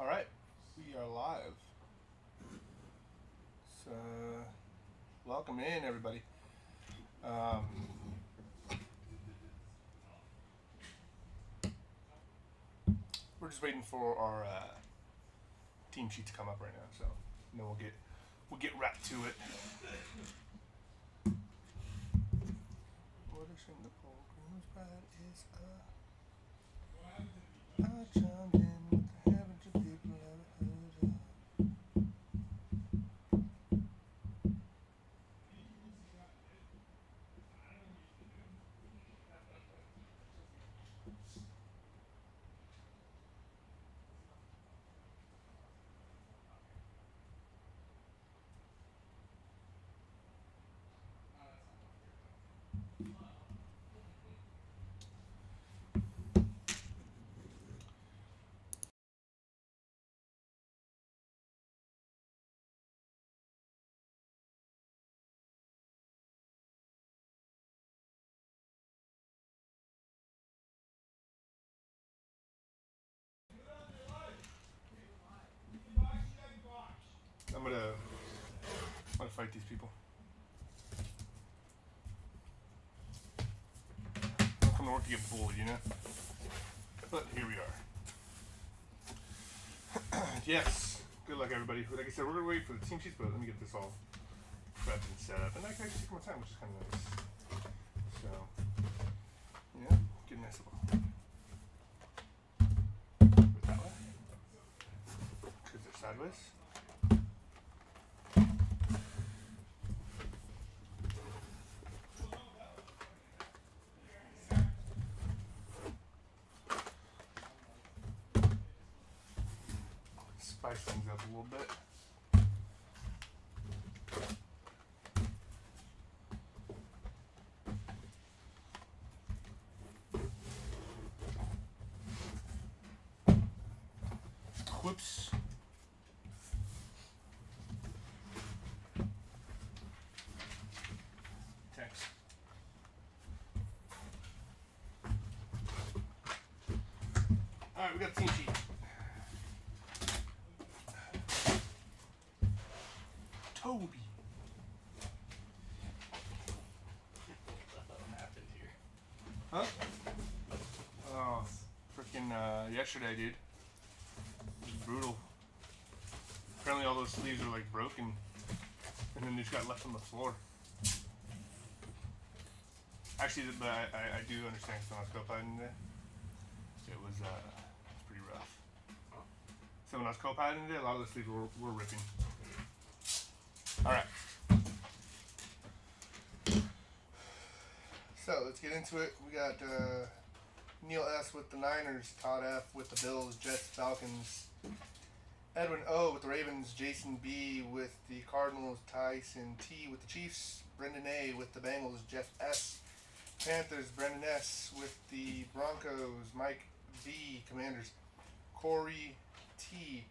Alright, we are live. So, welcome in, everybody. We're just waiting for our team sheet to come up right now, so then we'll get right to it. What is in the pilgrim's bride is I chimed in with the heavens of people ever heard of. I'm gonna fight these people. I don't come to work to get bullied, you know? But here we are. Yes. Good luck, everybody. Like I said, we're gonna wait for the team sheets, but let me get this all prepped and set up. And I can actually take more time, which is kind of nice. So, yeah, get a nice little. Put it that way. Because they're sideways. Spice things up a little bit. Whoops. Thanks. Alright, we got the team sheet. Toby. What happened here? Huh? Oh, freaking yesterday, dude. It was brutal. Apparently all those sleeves are like broken, and then they just got left on the floor. Actually, but I do understand because when I was co-piloting today, it was pretty rough. So when I was co-piloting today, a lot of the sleeves were ripping. Alright. So let's get into it. We got Neil S with the Niners, Todd F with the Bills, Jets, Falcons, Edwin O with the Ravens, Jason B with the Cardinals, Tyson T with the Chiefs, Brendan A with the Bengals, Jeff S, Panthers, Brendan S with the Broncos, Mike B, Commanders, Corey T,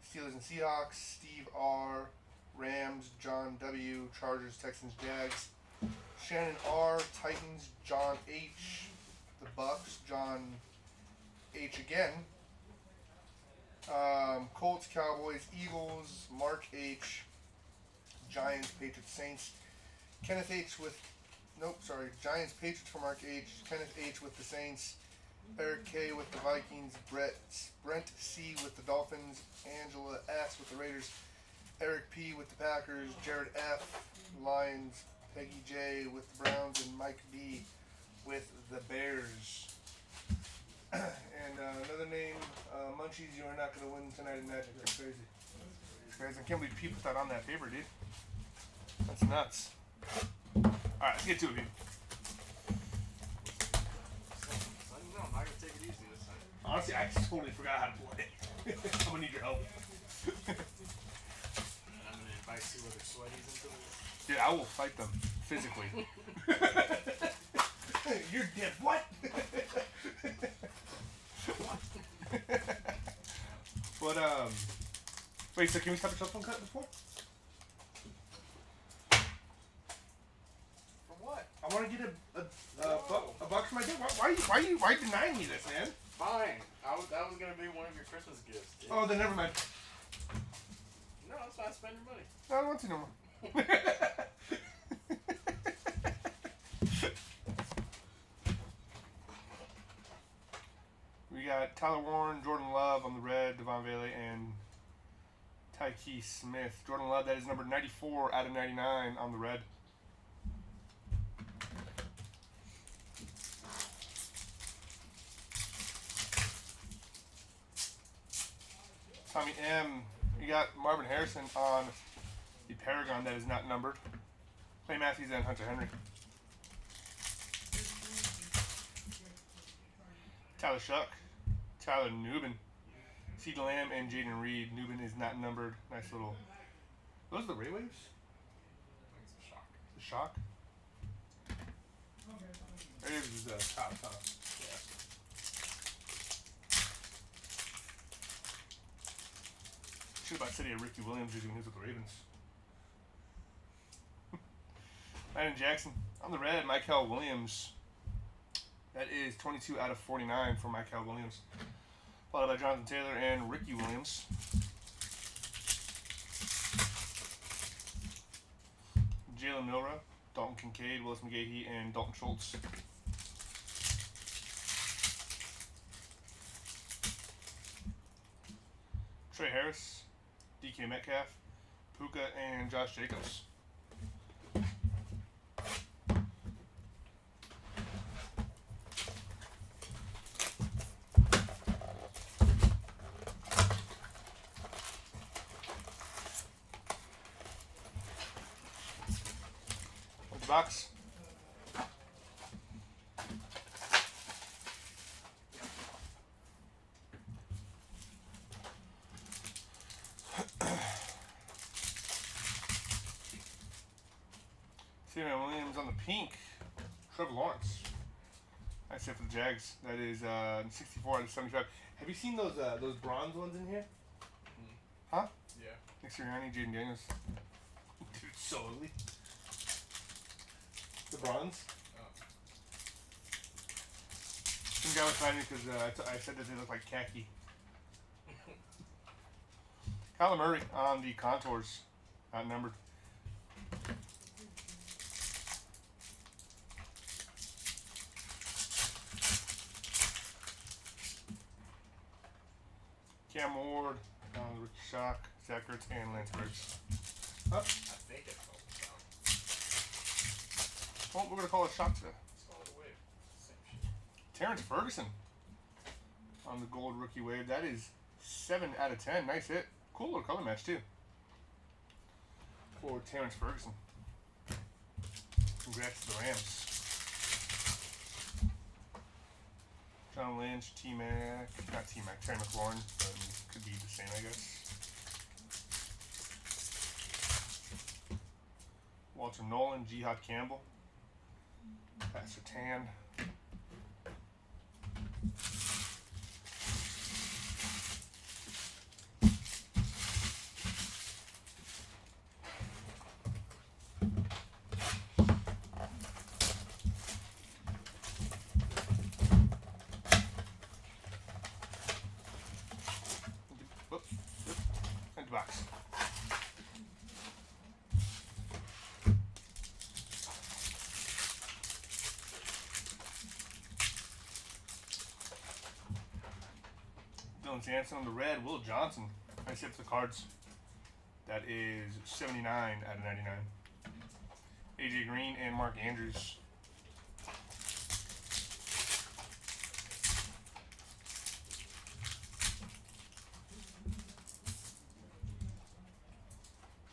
Steelers and Seahawks, Steve R, Rams, John W, Chargers, Texans, Jags, Shannon R, Titans, John H, the Bucks, John H again, Colts, Cowboys, Eagles, Mark H, Giants, Patriots, Saints, Kenneth H with, Giants, Patriots for Mark H, Kenneth H with the Saints, Eric K with the Vikings, Brent C with the Dolphins, Angela S with the Raiders, Eric P with the Packers, Jared F, Lions, Peggy J with the Browns, and Mike B with the Bears. And another name, Munchies, you are not going to win tonight in Magic. That's crazy. That's crazy. I can't believe P put that on that paper, dude. That's nuts. Alright, let's get to it, dude. I'm not gonna take it easy this time. Honestly, I totally forgot how to play. I'm going to need your help. I'm gonna invite two other sweaties into this. Dude, I will fight them physically. You're dead. What? But wait. So can we stop the cell phone cut before? For what? I want to get a buck for my dad. Why denying me this, man? Fine. That was gonna be one of your Christmas gifts. Dude. Oh, then never mind. No, it's not spend your money. No, I don't want to no more. We got Tyler Warren, Jordan Love on the red, Devon Bailey, and Tyke Smith. Jordan Love, that is number 94 out of 99 on the red. Tommy M. We got Marvin Harrison on the Paragon that is not numbered. Clay Matthews and Hunter Henry. Tyler Shuck, Tyler Newbin, C.D. Lamb, and Jaden Reed. Newbin is not numbered. Nice little. Those are the Ray Waves? I think it's a shock. The Shock? Ray Waves is top. Yeah. Should have about said he had Ricky Williams when he was with the Ravens. Landon Jackson on the red, Michael Williams. That is 22 out of 49 for Michael Williams. Followed by Jonathan Taylor and Ricky Williams. Jalen Milrow, Dalton Kincaid, Willis McGahee, and Dalton Schultz. Trey Harris, DK Metcalf, Puka, and Josh Jacobs. Box. Steven Williams on the pink. Trevor Lawrence. Nice hit for the Jags. That is 64 out of 75. Have you seen those bronze ones in here? Huh? Yeah. Nick Sirianni, Jaden Daniels. Dude, so ugly. The bronze. Oh. Some guy was fighting because I said that they look like khaki. Kyler Murray on the contours, outnumbered. Cam Ward on the rookie shock, Zach Ertz, and Lance Briggs. Huh? I think it's called a shock. Well, we're gonna call it shock today. It's called a wave. Same shit. Terrence Ferguson on the gold rookie wave. That is 7 out of 10. Nice hit. Cool little color match too for Terrence Ferguson. Congrats to the Rams. John Lynch, T-Mac, not T-Mac, Terry McLaurin, but could be the same, I guess. Walter Nolan, Jihad Campbell, Pastor Tan. Whoops. Empty box. Dylan Sampson on the red. Will Johnson. Nice hit for the Cards. That is 79 out of 99. AJ Green and Mark Andrews.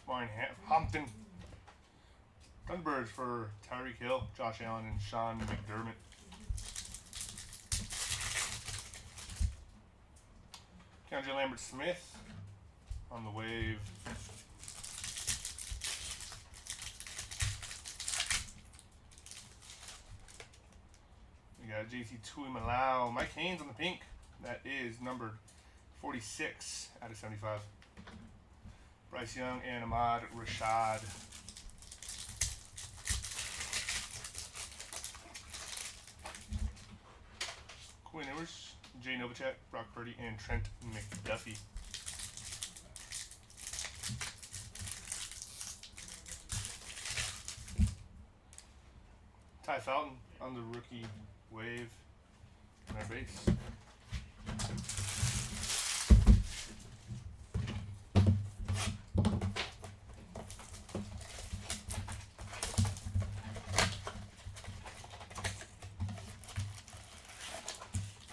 Brian Hampton. Thunderbirds for Tyreek Hill, Josh Allen, and Sean McDermott. Keandre Lambert Smith on the wave. We got JC Tuimalau. Mike Haynes on the pink. That is numbered 46 out of 75. Bryce Young and Ahmad Rashad. Quinn Ewers, Jay Novacek, Brock Purdy, and Trent McDuffie. Ty Fountain on the rookie wave on our base.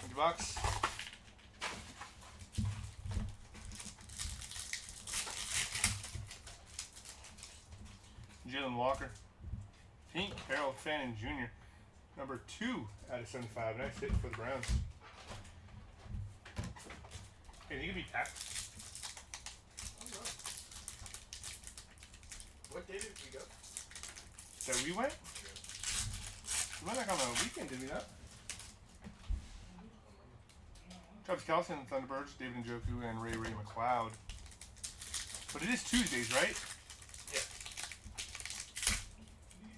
Empty box. Jalen Walker. Pink, Harold Fannin Jr. Number 2 out of 75. Nice hit for the Browns. Hey, he could be tapped. I don't know. What day did we go? So we went? We went like on the weekend, did we not? Travis Kelce and the Thunderbirds, David Njoku, and Ray McLeod. But it is Tuesdays, right? Yeah.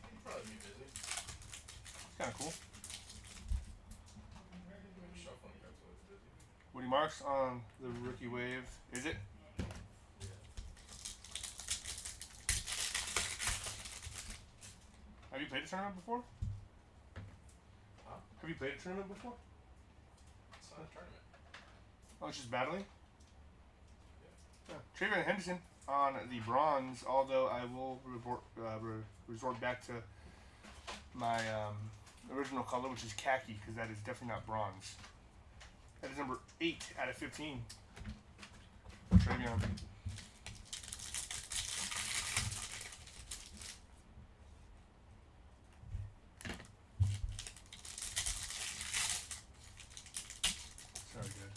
You'll probably be busy. It's kind of cool. Shuffling cards always busy. Woody Marks on the rookie wave. Is it? Yeah. Have you played a tournament before? Huh? Have you played a tournament before? It's not a tournament. Oh, it's just battling? Yeah. Trayvon Henderson on the bronze, although I will resort back to my original color, which is khaki, because that is definitely not bronze. That is number 8 out of 15. Trayvon. Sorry, good.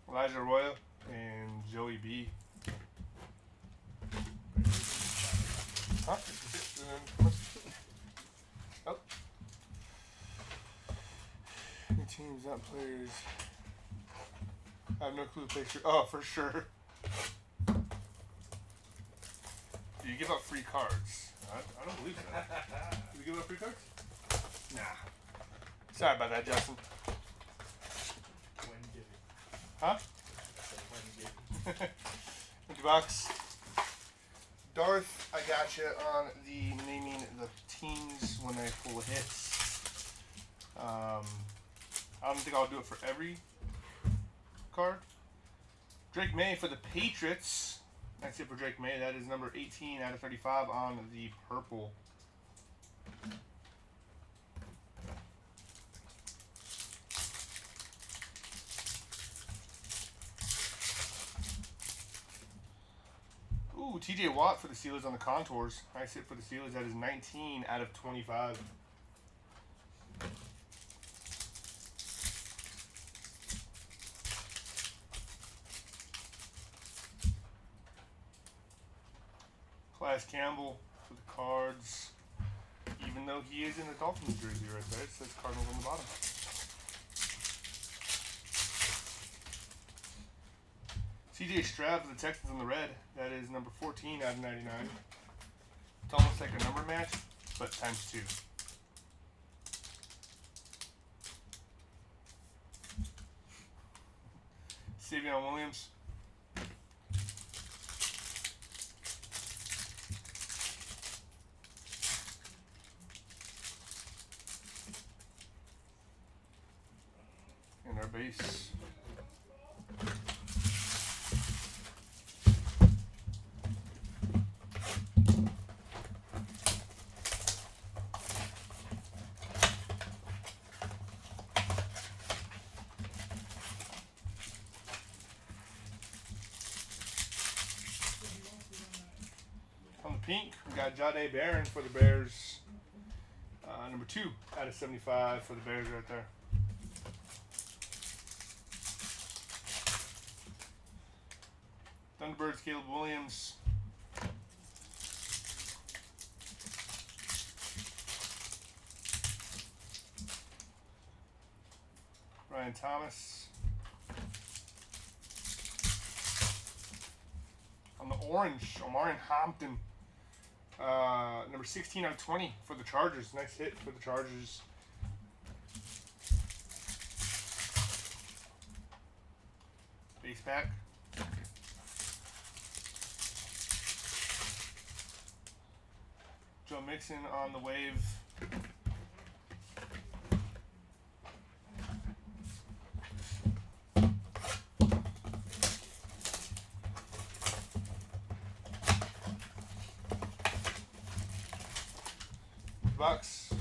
Elijah Arroyo and Joey B. Huh? Oh. Any teams, not players. I have no clue who plays. Oh, for sure. Do you give up free cards? I don't believe so. Do we give up free cards? Nah. Sorry about that, Justin. When giving. Huh? I said when giving. Empty box. Darth, I got you on the naming the teams when they pull hits. I don't think I'll do it for every card. Drake May for the Patriots. That's it for Drake May. That is number 18 out of 35 on the purple. Ooh, TJ Watt for the Steelers on the contours. Nice hit for the Steelers. That is 19 out of 25. Class Campbell for the Cards. Even though he is in the Dolphins jersey right there, it says Cardinals on the bottom. CJ Stroud for the Texans on the red. That is number 14 out of 99. It's almost like a number match, but times 2. Savion Williams. And our base. On the pink, we got Jahdae Barron for the Bears. Number 2 out of 75 for the Bears right there. Thunderbirds, Caleb Williams. Ryan Thomas. On the orange, Omarion Hampton Number 16 out of 20 for the Chargers. Nice hit for the Chargers. Base pack. Joe Mixon on the wave. Box.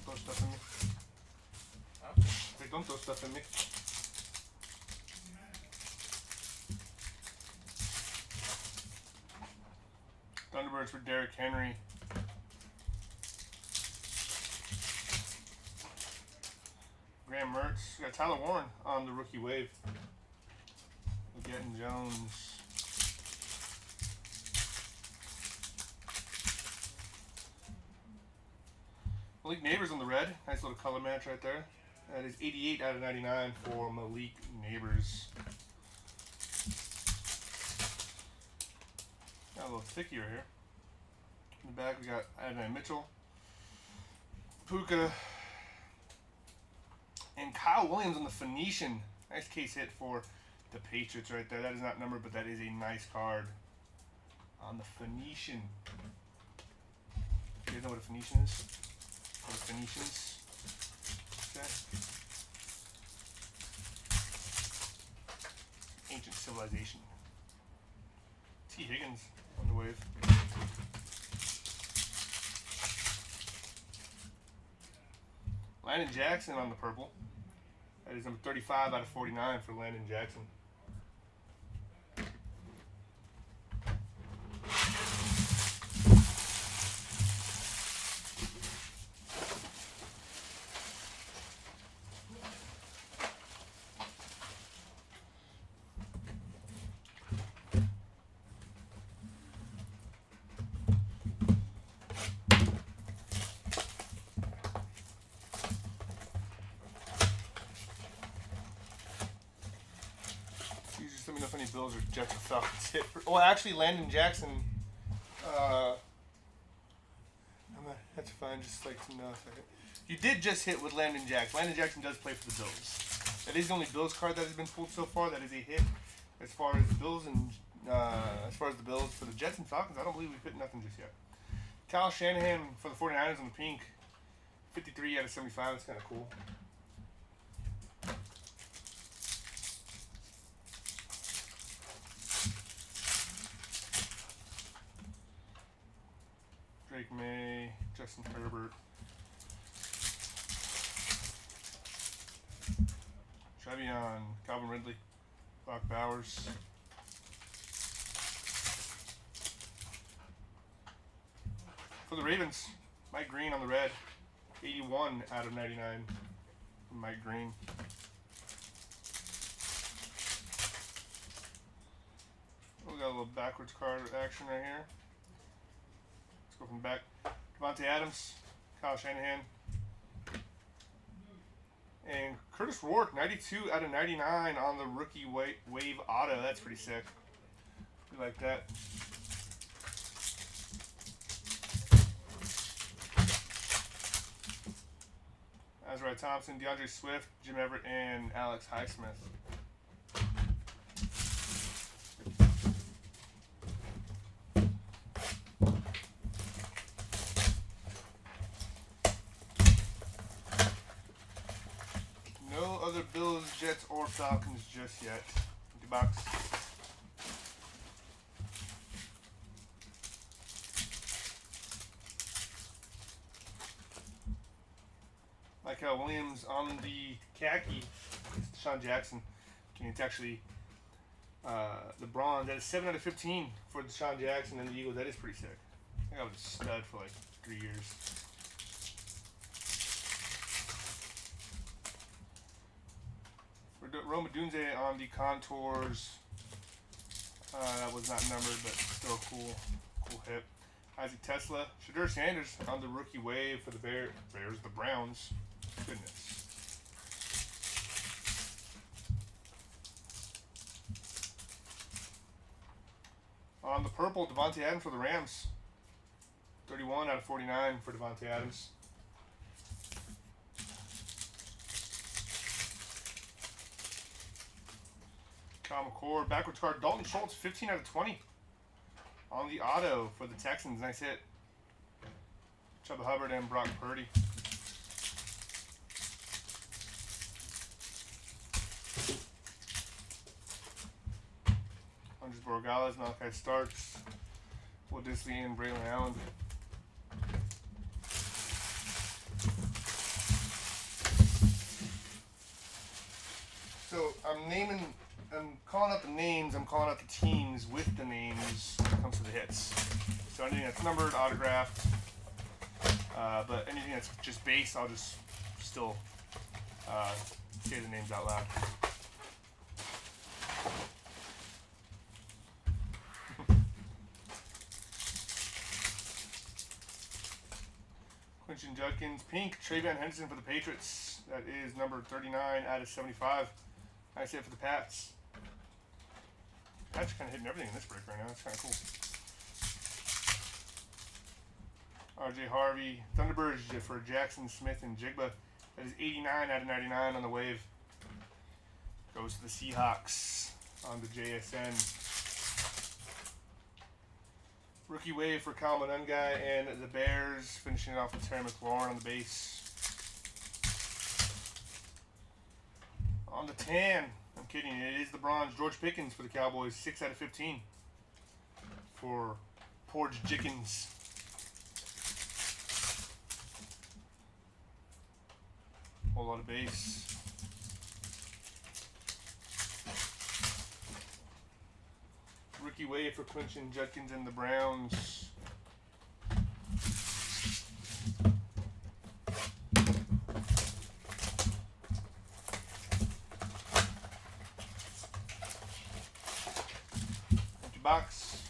Don't throw stuff in me. Huh? Hey, don't throw stuff in me. Thunderbirds for Derrick Henry. Graham Mertz. We got Tyler Warren on the rookie wave. We're getting Jones. Malik Neighbors on the red. Nice little color match right there. That is 88 out of 99 for Malik Neighbors. Got a little thickier here. In the back we got Adnan Mitchell, Puka, and Kyle Williams on the Phoenician. Nice case hit for the Patriots right there. That is not numbered, but that is a nice card on the Phoenician. You guys know what a Phoenician is? Or the Phoenicians. Okay. Ancient civilization. T. Higgins on the wave. Landon Jackson on the purple. That is number 35 out of 49 for Landon Jackson. Let me know if any Bills or Jets or Falcons hit. Well, actually, Landon Jackson. That's fine. Just like to know a second. You did just hit with Landon Jackson. Landon Jackson does play for the Bills. That is the only Bills card that has been pulled so far. That is a hit. As far as the Bills and for the Jets and Falcons, I don't believe we've hit nothing just yet. Kyle Shanahan for the 49ers on the pink. 53 out of 75. That's kind of cool. Drake May, Justin Herbert, Trevion, Calvin Ridley, Brock Bowers. For the Ravens, Mike Green on the red, 81 out of 99 from Mike Green. We got a little backwards card action right here. Go from the back. Devontae Adams, Kyle Shanahan, and Curtis Rourke, 92 out of 99 on the rookie wave auto. That's pretty sick. We like that. Azariah Thompson, DeAndre Swift, Jim Everett, and Alex Highsmith. Other Bills, Jets, or Falcons just yet. Empty box. Michael Williams on the khaki. It's Deshaun Jackson. It's actually the bronze. That is 7 out of 15 for Deshaun Jackson and the Eagles. That is pretty sick. I think I was a stud for like 3 years. Roma Dunze on the contours. That was not numbered, but still a cool hit. Isaac Tesla. Shadur Sanders on the rookie wave for the Bears, the Browns. Goodness. On the purple, Devontae Adams for the Rams. 31 out of 49 for Devontae Adams. Kyle McCord, backwards card. Dalton Schultz, 15 out of 20. On the auto for the Texans. Nice hit. Chuba Hubbard and Brock Purdy. Andres Borregales, Malachi Starks, Will Disley, and Braylon Allen. So I'm calling out the names, I'm calling out the teams with the names when it comes to the hits. So anything that's numbered, autographed, but anything that's just base, I'll just still say the names out loud. Quinton Judkins, pink, Travion Henderson for the Patriots. That is number 39 out of 75. Nice hit for the Pats. Pats are kind of hitting everything in this break right now. That's kind of cool. RJ Harvey, Thunderbirds for Jackson Smith and Jigba. That is 89 out of 99 on the wave. Goes to the Seahawks on the JSN. Rookie wave for Kyle Monungai and the Bears, finishing it off with Terry McLaurin on the base. On the tan, I'm kidding, it is the bronze. George Pickens for the Cowboys, 6 out of 15 for Porge Jickens. Whole lot of base. Rookie wave for Quinton Judkins and the Browns. Empty box.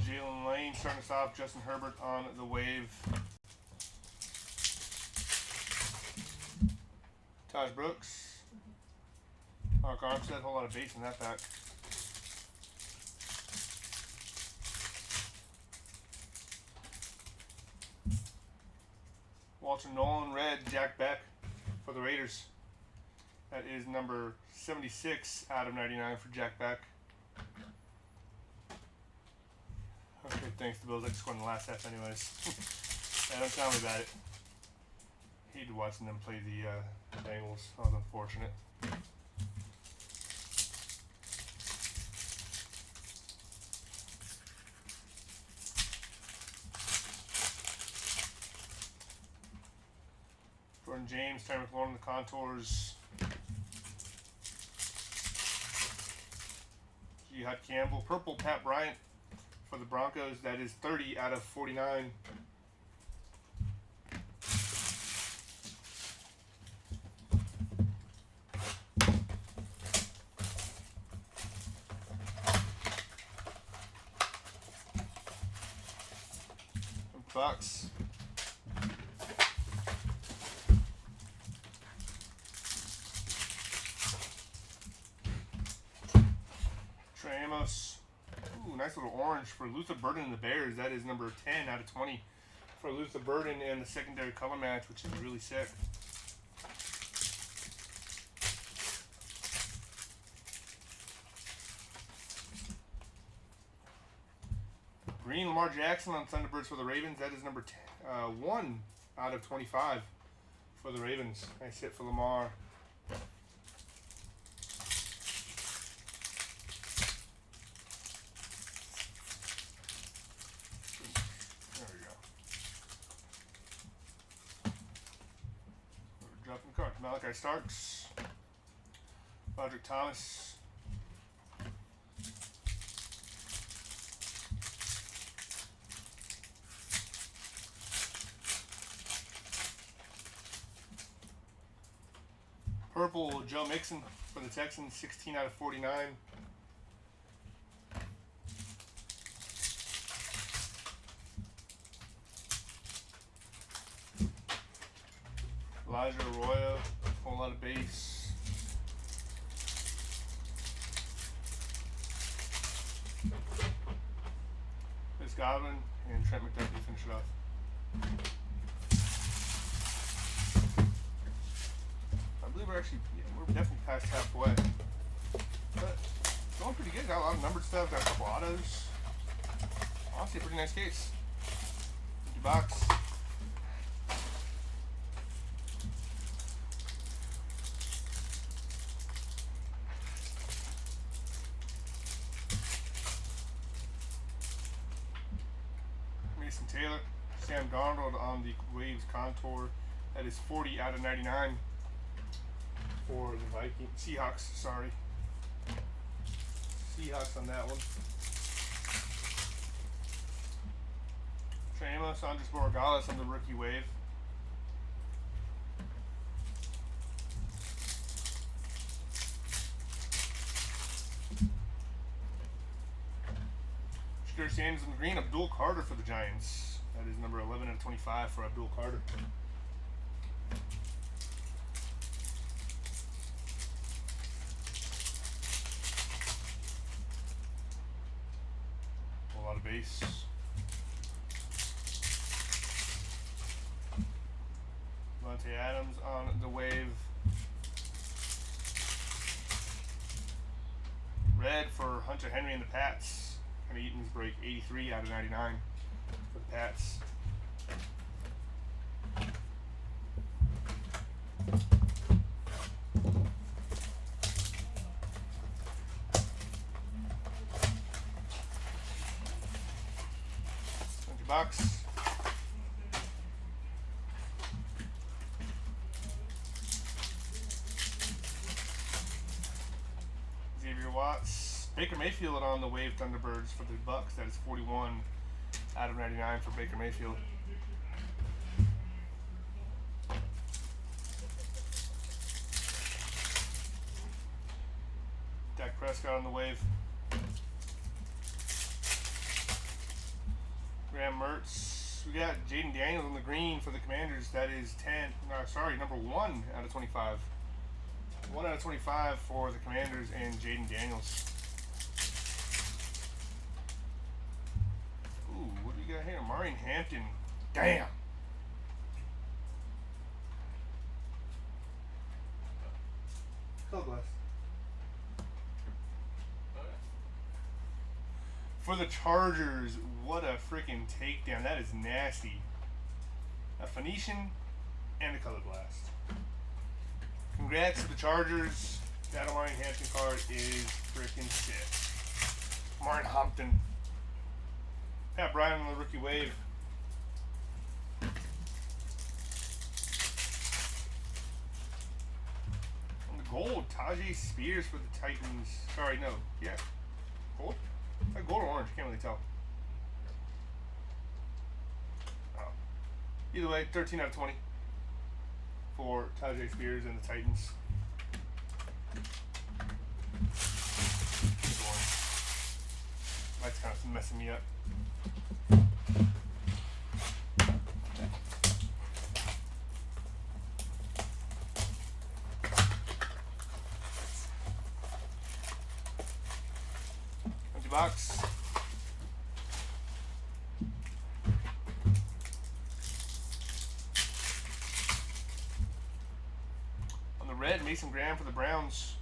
Jalen Lane starting us off. Justin Herbert on the wave. Taj Brooks, Mark Armstead, whole lot of base in that pack. Walter Nolan, red, Jack Beck for the Raiders. That is number 76 out of 99 for Jack Beck. Okay, thanks to Bills. I just scored in the last half anyways. Yeah, don't tell me about it. Hated watching them play the Bengals. That was unfortunate. Jordan James, Terry McLaurin, the contours. Jihad Campbell, purple, Pat Bryant for the Broncos. That is 30 out of 49. Bucks. Trey Amos. Ooh, nice little orange for Luther Burden and the Bears. That is number 10 out of 20 for Luther Burden and the secondary color match, which is really sick. Green Lamar Jackson on Thunderbirds for the Ravens. That is number 1 out of 25 for the Ravens. Nice hit for Lamar. There we go. We're dropping the card. Malachi Starks. Roderick Thomas. Purple, Joe Mixon for the Texans, 16 out of 49. Elijah Arroyo Whole lot of base. This Godwin and Trent McDuffie finish it off. I believe we're actually, yeah, we're definitely past halfway. But going pretty good. Got a lot of numbered stuff. Got a couple autos. Honestly, a pretty nice case. Empty box. Mason Taylor, Sam Darnold on the Waves contour. That is 40 out of 99 for the Vikings. Seahawks, sorry. Seahawks on that one. Trey Amos, Andres Borregales on the rookie wave. Shakur Sanders on the green. Abdul Carter for the Giants. That is number 11 out of 25 for Abdul Carter. A lot of base. Monte Adams on the wave. Red for Hunter Henry and the Pats. Kind of Eaton's break, 83 out of 99 for the Pats. Empty box. Xavier Watts. Baker Mayfield on the wave Thunderbirds for the Bucks. That is 41 out of 99 for Baker Mayfield. Dak Prescott on the wave. Graham Mertz. We got Jaden Daniels on the green for the Commanders. That is number 1 out of 25. 1 out of 25 for the Commanders and Jaden Daniels. Ooh, what do we got here? Marion Hampton. Damn. Color glass. For the Chargers, what a freaking takedown. That is nasty. A Phoenician and a color blast. Congrats to the Chargers. That Marion Hampton card is freaking sick. Marion Hampton. Pat Bryant on the rookie wave. On the gold, Tajay Spears for the Titans. Sorry, no. Yeah. Gold? Gold or orange, can't really tell. Oh. Either way, 13 out of 20 for Tajay Spears and the Titans. Light's kind of messing me up. Empty box. On the red, Mason Graham for the Browns.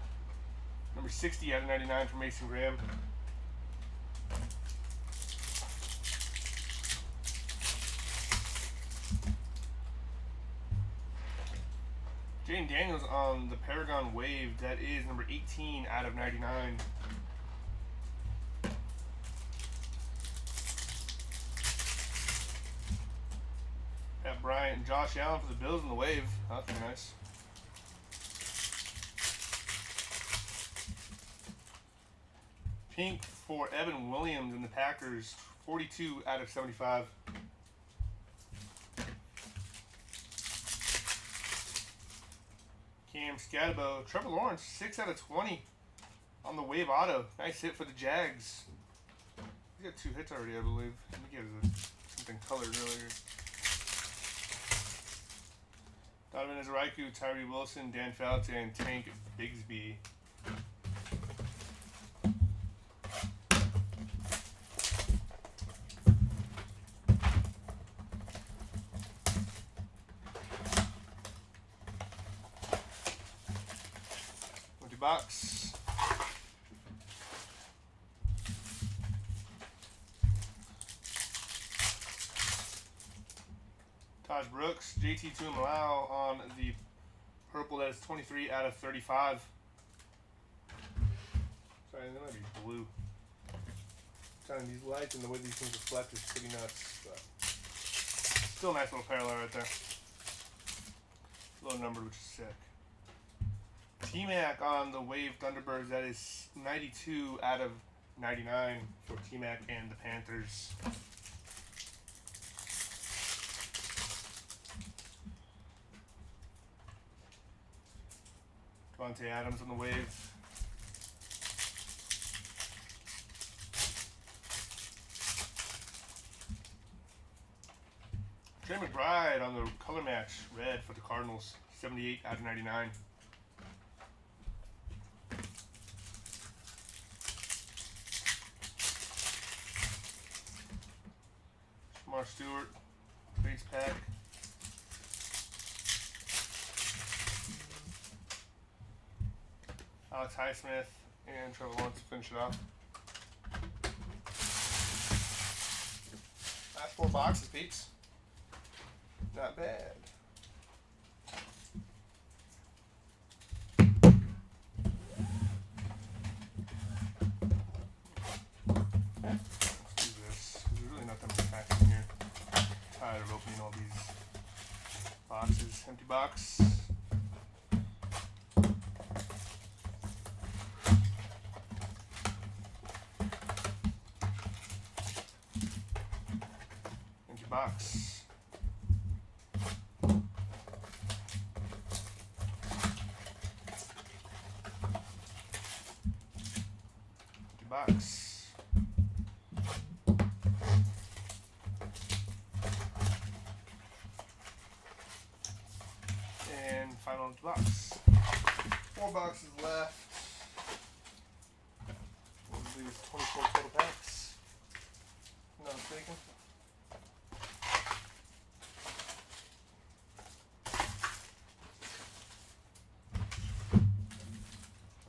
Number 60 out of 99 for Mason Graham. Jaden Daniels on the Paragon Wave. That is number 18 out of 99. Pat Bryant and Josh Allen for the Bills on the Wave. That'd be nice. Pink for Evan Williams and the Packers. 42 out of 75. Cam Scatabo, Trevor Lawrence, 6 out of 20 on the Wave Auto. Nice hit for the Jags. He got 2 hits already, I believe. I think he had something colored earlier. Donovan Izaraiku, Tyree Wilson, Dan Fouts, and Tank Bigsby. Empty box. Taj Brooks, JT Tuimalau on the purple. That is 23 out of 35. Sorry, that might be blue. Kind of these lights and the way these things reflect is pretty nuts. But still a nice little parallel right there. Low numbered, which is sick. T-Mac on the Wave Thunderbirds. That is 92 out of 99 for T-Mac and the Panthers. Devontae Adams on the Wave. Trey McBride on the color match red for the Cardinals. 78 out of 99. Shamar Stewart base pack. Alex Highsmith and Trevor Lawrence to finish it off. Last 4 boxes, peeps. Not bad. Let's do this. There's really not that much packing here. Tired of opening all these boxes. Empty box. Empty box. Box. And final empty box. 4 boxes left. We'll do 24 total packs. If I'm not mistaken.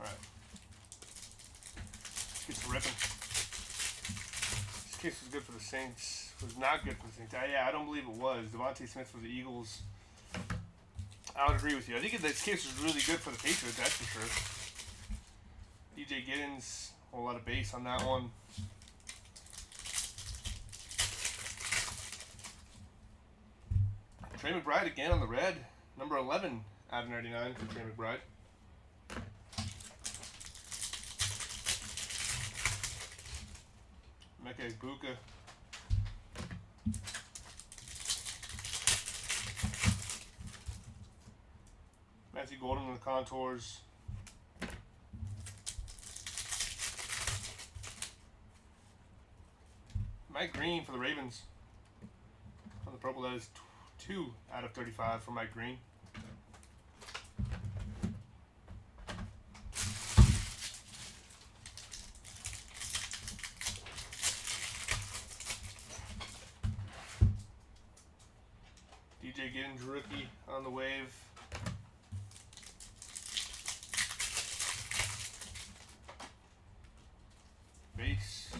Alright. Let's get to ripping. This case was good for the Saints. It was not good for the Saints. Yeah, I don't believe it was. Devontae Smith for the Eagles. I would agree with you. I think this case was really good for the Patriots, that's for sure. DJ Giddens, a whole lot of base on that one. Trey McBride again on the red. Number 11 out of 99 for Trey McBride. Mecca Buka. Matthew Golden in the contours. Mike Green for the Ravens. On the purple, that is 2 out of 35 for Mike Green. DJ Giddens rookie on the Wave. Base.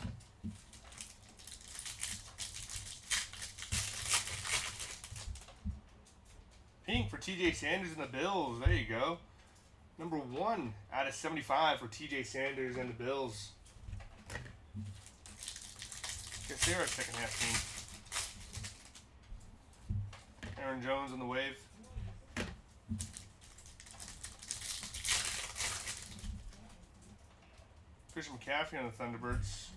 Pink for TJ Sanders and the Bills. There you go. Number 1 out of 75 for TJ Sanders and the Bills. Guess they're a second half team. Aaron Jones on the Wave. Christian McCaffrey on the Thunderbirds.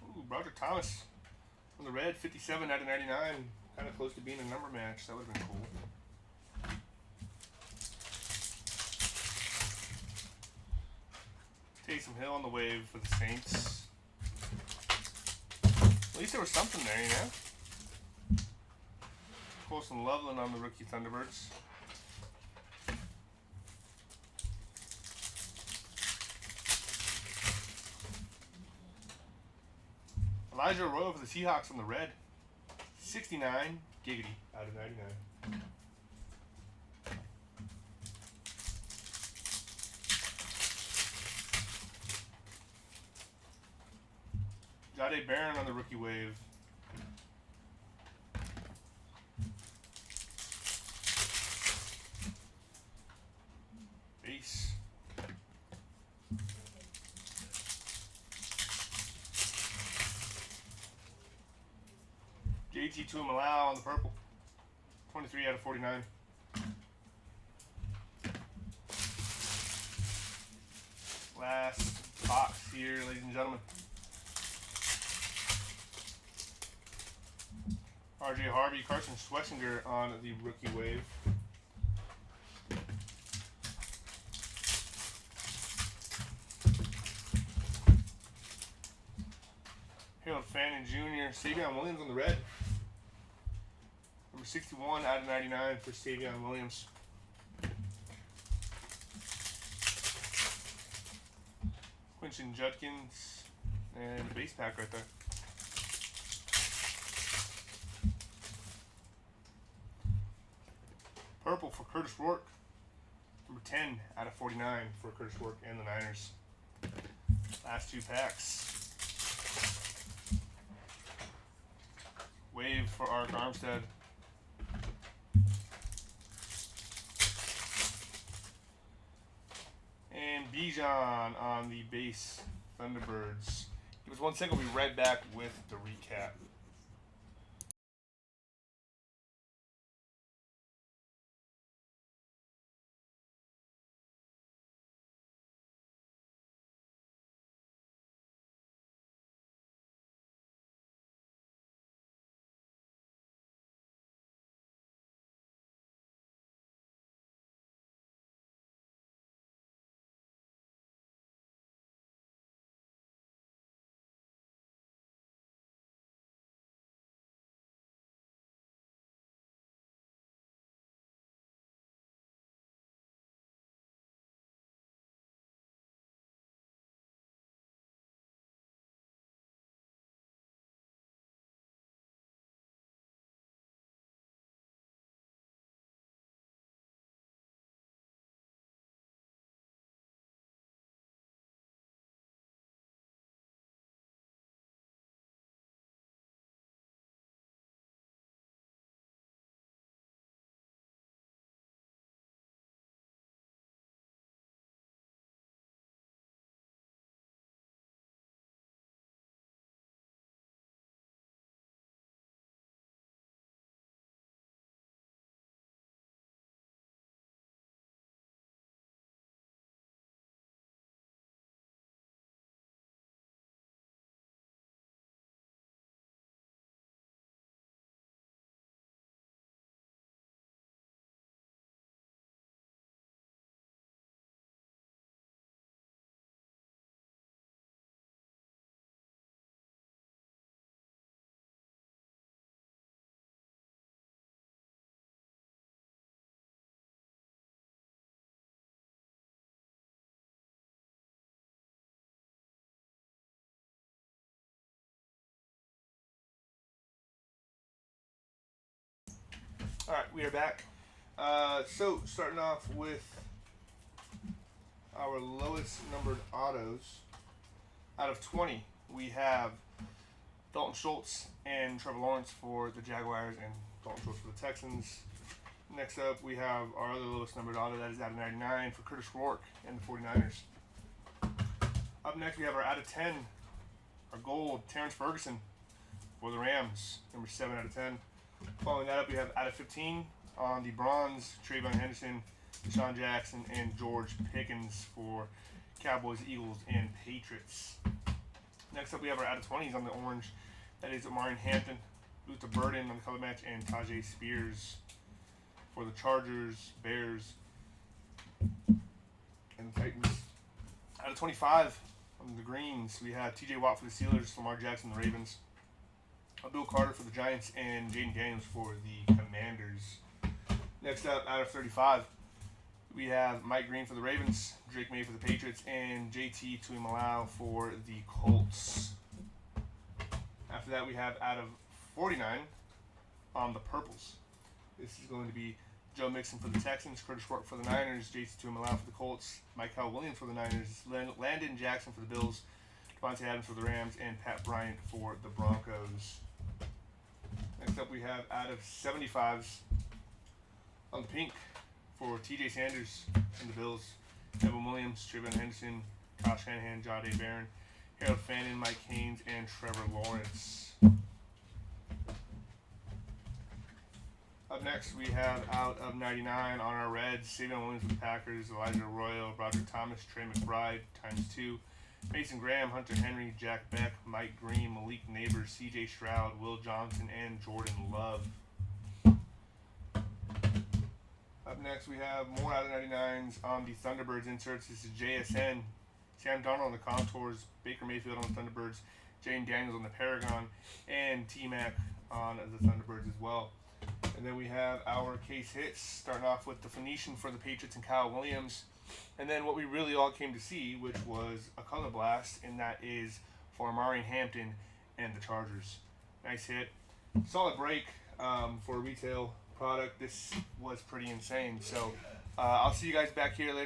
Ooh, Roger Thomas on the red, 57 out of 99. Kind of close to being a number match. That would have been cool. Taysom Hill on the Wave for the Saints. At least there was something there, you know? Colson Loveland on the rookie Thunderbirds. Elijah Royal for the Seahawks on the red. 69 giggity out of 99. Jade Barron on the rookie wave. Base. JT Tuimalau on the purple. 23 out of 49. Last box here, ladies and gentlemen. RJ Harvey, Carson Schwessinger on the rookie wave. Harold Fannin Jr., Savion Williams on the red. Number 61 out of 99 for Savion Williams. Quinton Judkins, and a base pack right there. Purple for Curtis Rourke. Number 10 out of 49 for Curtis Rourke and the Niners. Last two packs. Wave for Ark Armstead. And Bijan on the base Thunderbirds. Give us 1 second, we'll be right back with the recap. All right, we are back. So starting off with our lowest numbered autos. Out of 20, we have Dalton Schultz and Trevor Lawrence for the Jaguars and Dalton Schultz for the Texans. Next up, we have our other lowest numbered auto, that is out of 99 for Curtis Rourke and the 49ers. Up next, we have our out of 10, our gold, Terrence Ferguson for the Rams, number 7 out of 10. Following that up, we have out of 15 on the bronze, Trayvon Henderson, Deshaun Jackson, and George Pickens for Cowboys, Eagles, and Patriots. Next up, we have our out of 20s on the orange. That is Omarion Hampton, Luther Burden on the color match, and Tajay Spears for the Chargers, Bears, and the Titans. Out of 25 on the greens, we have TJ Watt for the Steelers, Lamar Jackson, the Ravens, Bill Carter for the Giants, and Jaden Daniels for the Commanders. Chargers. Next up, out of 35, we have Mike Green for the Ravens, Drake May for the Patriots, and JT Tuimoloau for the Colts. After that, we have out of 49 on the Purples. This is going to be Joe Mixon for the Texans, Curtis Rourke for the Niners, JT Tuimoloau for the Colts, Michael Williams for the Niners, Landon Jackson for the Bills, Devontae Adams for the Rams, and Pat Bryant for the Broncos. Next up, we have out of 75s on the pink for TJ Sanders and the Bills, Evan Williams, Trayvon Henderson, Kyle Shanahan, Jahdae Barron, Harold Fannin, Mike Haynes, and Trevor Lawrence. Up next, we have out of 99 on our Reds, Savion Williams with the Packers, Elijah Arroyo, Broderick Thomas, Trey McBride, ×2, Mason Graham, Hunter Henry, Jack Beck, Mike Green, Malik Neighbors, C.J. Stroud, Will Johnson, and Jordan Love. Up next, we have more out of 99s on the Thunderbirds inserts. This is JSN, Sam Darnold on the Contours, Baker Mayfield on the Thunderbirds, Jane Daniels on the Paragon, and T-Mac on the Thunderbirds as well. And then we have our case hits, starting off with the Phoenician for the Patriots and Kyle Williams. And then what we really all came to see, which was a color blast, and that is for Amari Hampton and the Chargers. Nice hit. Solid break for a retail product. This was pretty insane. So I'll see you guys back here later on.